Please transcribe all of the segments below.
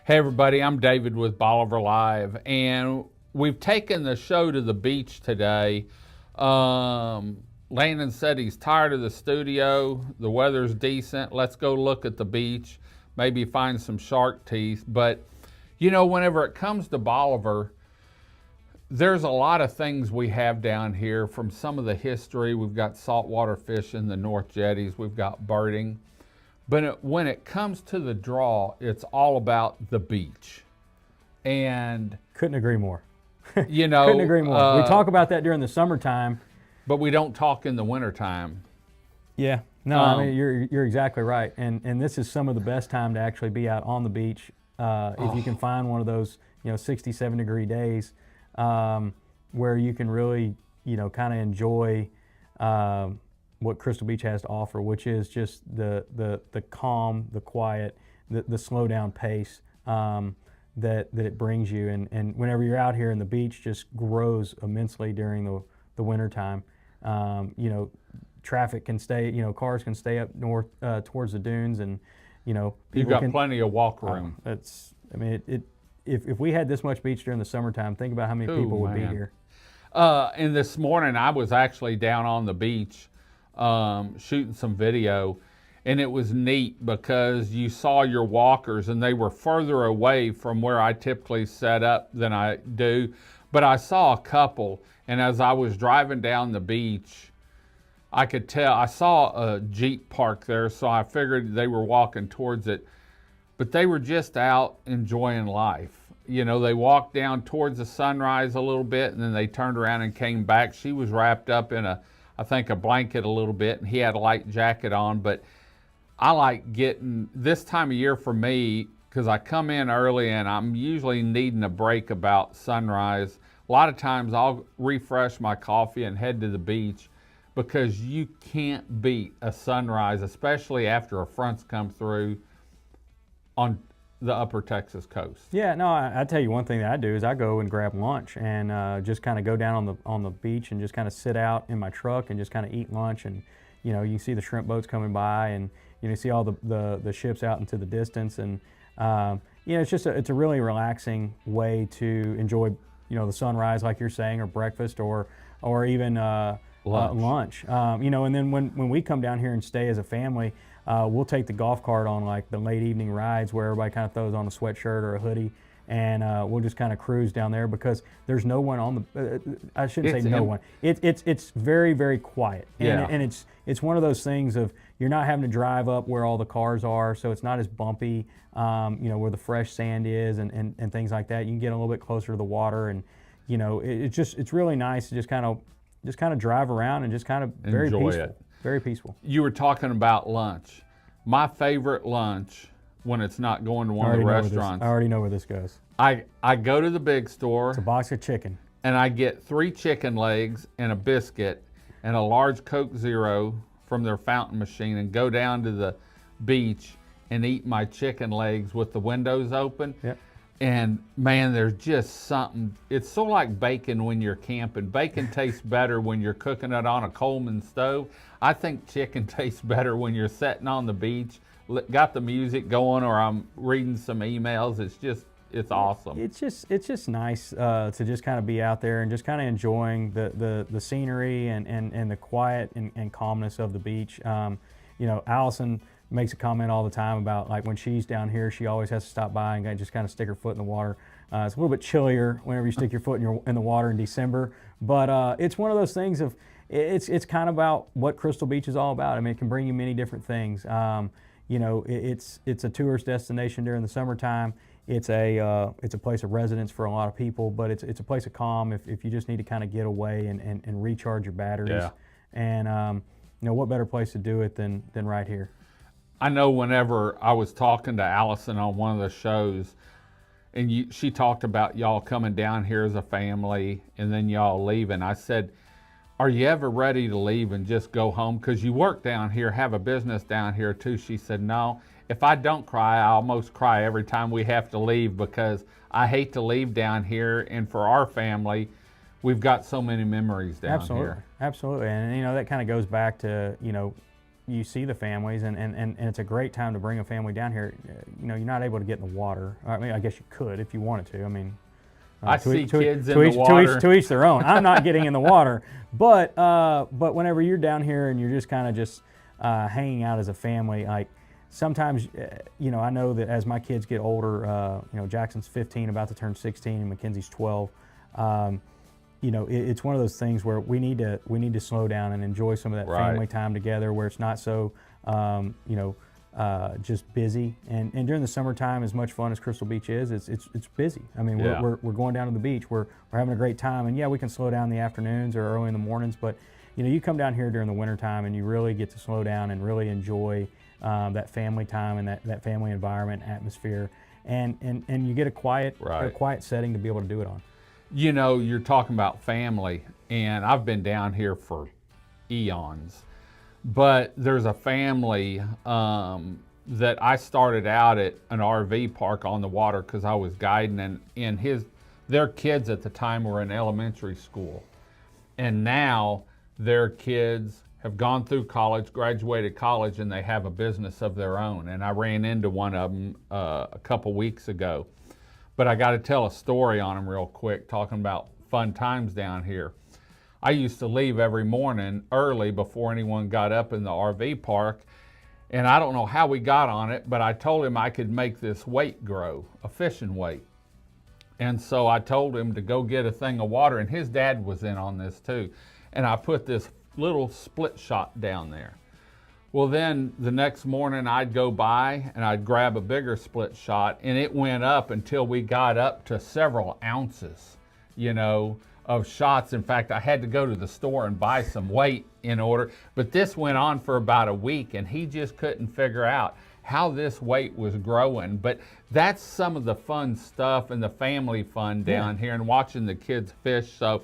Hey everybody, I'm David with Bolivar Live, and we've taken the show to the beach today. Landon said he's tired of the studio, the weather's decent, let's go look at the beach, maybe find some shark teeth. But you know, whenever it comes to Bolivar, there's a lot of things we have down here from some of the history. We've got saltwater fishing, the North Jetties, we've got birding. But when it comes to the draw, it's all about the beach. And couldn't agree more. You know, couldn't agree more. We talk about that during the summertime, but we don't talk in the wintertime. Yeah, no, I mean you're exactly right. And this is some of the best time to actually be out on the beach if you can find one of those 67 degree days where you can really kind of enjoy what Crystal Beach has to offer, which is just the calm, the quiet, the slow down pace that it brings you. And whenever you're out here, and the beach just grows immensely during the winter time. Traffic can stay, cars can stay up north towards the dunes, and you've got plenty of walk room. If we had this much beach during the summertime, think about how many people would be here. And this morning I was actually down on the beach shooting some video, and it was neat because you saw your walkers and they were further away from where I typically set up than I do, but I saw a couple, and as I was driving down the beach I could tell. I saw a Jeep parked there, so I figured they were walking towards it, but they were just out enjoying life. They walked down towards the sunrise a little bit, and then they turned around and came back. She was wrapped up in I think a blanket a little bit, and he had a light jacket on. But I like getting this time of year for me, because I come in early and I'm usually needing a break about sunrise. A lot of times I'll refresh my coffee and head to the beach, because you can't beat a sunrise, especially after a front's come through on the upper Texas coast. Yeah, no, I tell you one thing that I do is I go and grab lunch and just kind of go down on the beach and just kind of sit out in my truck and just kind of eat lunch. And you can see the shrimp boats coming by, and you see all the ships out into the distance. And it's a really relaxing way to enjoy the sunrise, like you're saying, or breakfast, or even lunch. And then when we come down here and stay as a family, we'll take the golf cart on like the late evening rides where everybody kind of throws on a sweatshirt or a hoodie, and we'll just kind of cruise down there because there's no one on the. I shouldn't say no one. It's very, very quiet, and it's one of those things of you're not having to drive up where all the cars are, so it's not as bumpy. Where the fresh sand is and things like that. You can get a little bit closer to the water, and it's really nice to just kind of drive around and just kind of very enjoy peaceful. It. Very peaceful. You were talking about lunch. My favorite lunch, when it's not going to one of the restaurants. I already know where this goes. I go to the big store. It's a box of chicken. And I get 3 chicken legs and a biscuit and a large Coke Zero from their fountain machine, and go down to the beach and eat my chicken legs with the windows open. Yep. And man, there's just something. It's so like bacon when you're camping. Bacon tastes better when you're cooking it on a Coleman stove. I think chicken tastes better when you're sitting on the beach, got the music going, or I'm reading some emails. It's awesome. It's just nice to just kind of be out there and just kind of enjoying the scenery and the quiet and calmness of the beach. Allison makes a comment all the time about, like, when she's down here, she always has to stop by and just kind of stick her foot in the water. It's a little bit chillier whenever you stick your foot in the water in December, but it's one of those things of it's kind of about what Crystal Beach is all about. I mean, it can bring you many different things. It's a tourist destination during the summertime. It's a place of residence for a lot of people, but it's a place of calm if you just need to kind of get away and recharge your batteries. Yeah. And what better place to do it than right here? I know whenever I was talking to Allison on one of the shows, and she talked about y'all coming down here as a family and then y'all leaving, I said, are you ever ready to leave and just go home? Because you work down here, have a business down here too. She said, no, if I don't cry, I almost cry every time we have to leave, because I hate to leave down here. And for our family, we've got so many memories down here. Absolutely. And that kind of goes back to you see the families, and it's a great time to bring a family down here. You know, you're not able to get in the water. I mean, I guess you could if you wanted to. I mean, I see kids in the water. To each their own. I'm not getting in the water, but whenever you're down here and you're just kind of just hanging out as a family, like sometimes, you know, I know that as my kids get older, you know, Jackson's 15, about to turn 16, and Mackenzie's 12. You know, it's one of those things where we need to slow down and enjoy some of that family time together, where it's not so you know, just busy. And during the summertime, as much fun as Crystal Beach is, it's busy. I mean, we're going down to the beach, we're having a great time, and yeah, we can slow down in the afternoons or early in the mornings, but you know, you come down here during the wintertime and you really get to slow down and really enjoy that family time and that family environment, atmosphere, and you get a quiet setting to be able to do it on. You know, you're talking about family, and I've been down here for eons, but there's a family that I started out at an RV park on the water because I was guiding, and their kids at the time were in elementary school, and now their kids have gone through college, graduated college, and they have a business of their own. And I ran into one of them a couple weeks ago. But I got to tell a story on them real quick, talking about fun times down here. I used to leave every morning early before anyone got up in the RV park, and I don't know how we got on it, but I told him I could make this weight grow, a fishing weight. And so I told him to go get a thing of water, and his dad was in on this too. And I put this little split shot down there. Well, then the next morning I'd go by and I'd grab a bigger split shot, and it went up until we got up to several ounces, you know, of shots. In fact, I had to go to the store and buy some weight in order, but this went on for about a week, and he just couldn't figure out how this weight was growing. But that's some of the fun stuff and the family fun down here, and watching the kids fish. So,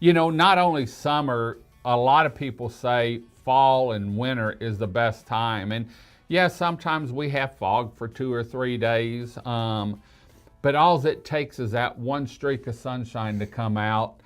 you know, not only summer, a lot of people say fall and winter is the best time. And yeah, sometimes we have fog for 2 or 3 days, but all it takes is that one streak of sunshine to come out,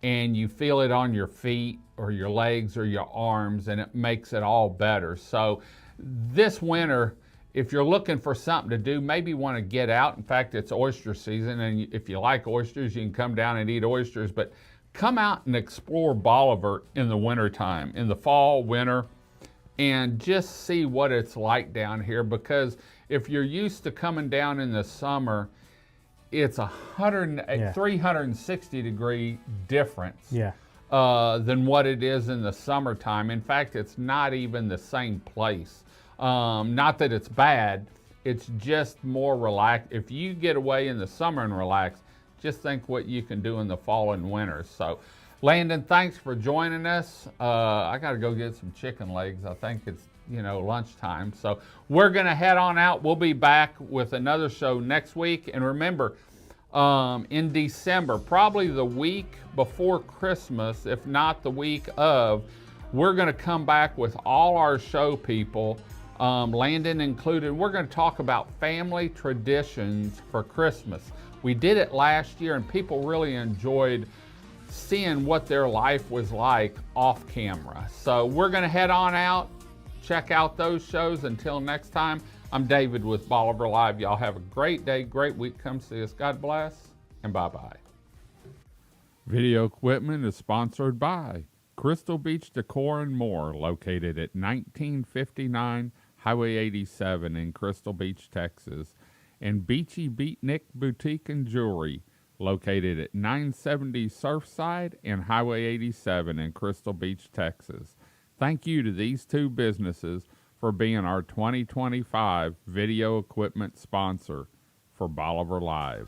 and you feel it on your feet or your legs or your arms, and it makes it all better. So this winter, if you're looking for something to do, maybe you want to get out. In fact, it's oyster season, and if you like oysters, you can come down and eat oysters, but come out and explore Bolivar in the wintertime, in the fall, winter, and just see what it's like down here. Because if you're used to coming down in the summer, it's 360 degree difference than what it is in the summertime. In fact, it's not even the same place. Not that it's bad, it's just more relaxed. If you get away in the summer and relax, just think what you can do in the fall and winter. So, Landon, thanks for joining us. I got to go get some chicken legs. I think it's, you know, lunchtime. So we're going to head on out. We'll be back with another show next week. And remember, in December, probably the week before Christmas, if not the week of, we're going to come back with all our show people, Landon included. We're going to talk about family traditions for Christmas. We did it last year, and people really enjoyed seeing what their life was like off camera. So we're going to head on out, check out those shows. Until next time, I'm David with Bolivar Live. Y'all have a great day, great week. Come see us. God bless, and bye-bye. Video equipment is sponsored by Crystal Beach Decor and More, located at 1959 Highway 87 in Crystal Beach, Texas, and Beachy Beatnik Boutique and Jewelry, located at 970 Surfside and Highway 87 in Crystal Beach, Texas. Thank you to these two businesses for being our 2025 video equipment sponsor for Bolivar Live.